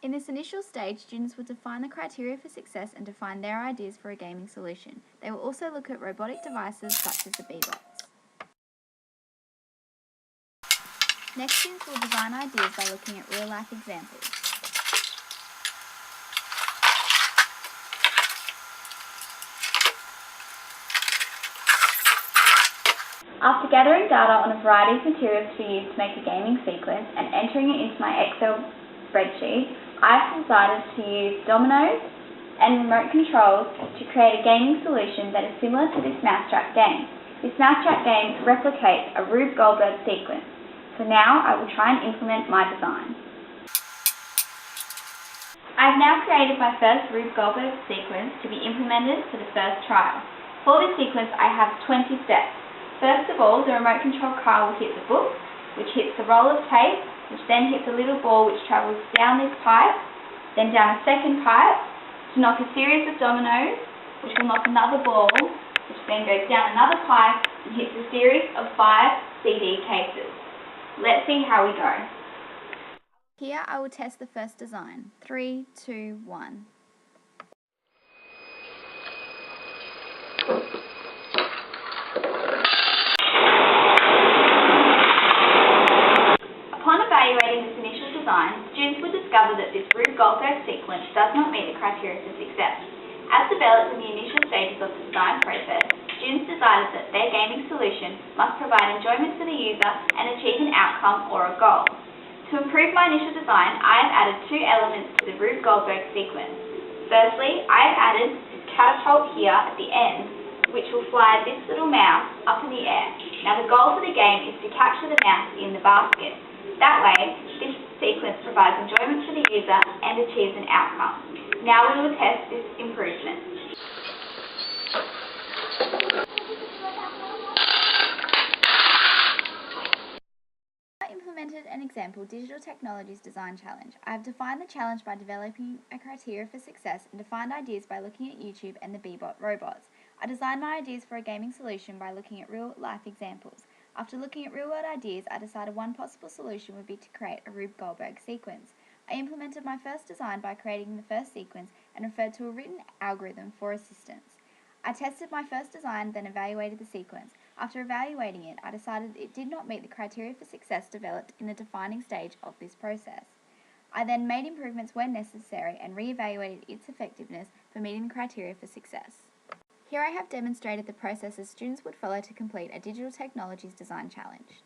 In this initial stage, students will define the criteria for success and define their ideas for a gaming solution. They will also look at robotic devices such as the Bebots. Next, students will design ideas by looking at real-life examples. After gathering data on a variety of materials to be used to make a gaming sequence and entering it into my Excel spreadsheet, I've decided to use dominoes and remote controls to create a gaming solution that is similar to this mousetrap game. This mousetrap game replicates a Rube Goldberg sequence. So now I will try and implement my design. I've now created my first Rube Goldberg sequence to be implemented for the first trial. For this sequence I have 20 steps. First of all, the remote control car will hit the book, which hits the roll of tape, which then hits a little ball which travels down this pipe, then down a second pipe, to knock a series of dominoes, which will knock another ball, which then goes down another pipe and hits a series of 5 CD cases. Let's see how we go. Here I will test the first design. 3, 2, 1. Upon evaluating this initial design, students would discover that this Rube Goldberg sequence does not meet the criteria for success. As developed in the initial stages of the design process, students decided that their gaming solution must provide enjoyment for the user and achieve an outcome or a goal. To improve my initial design, I have added 2 elements to the Rube Goldberg sequence. Firstly, I have added this catapult here at the end, which will fly this little mouse up in the air. Now the goal for the game is to capture the mouse in the basket. That way, this sequence provides enjoyment for the user and achieves an outcome. Now we will test this improvement. I implemented an example Digital Technologies Design Challenge. I have defined the challenge by developing a criteria for success and defined ideas by looking at YouTube and the Bebot robots. I designed my ideas for a gaming solution by looking at real-life examples. After looking at real-world ideas, I decided one possible solution would be to create a Rube Goldberg sequence. I implemented my first design by creating the first sequence and referred to a written algorithm for assistance. I tested my first design, then evaluated the sequence. After evaluating it, I decided it did not meet the criteria for success developed in the defining stage of this process. I then made improvements when necessary and re-evaluated its effectiveness for meeting the criteria for success. Here I have demonstrated the processes students would follow to complete a Digital Technologies Design Challenge.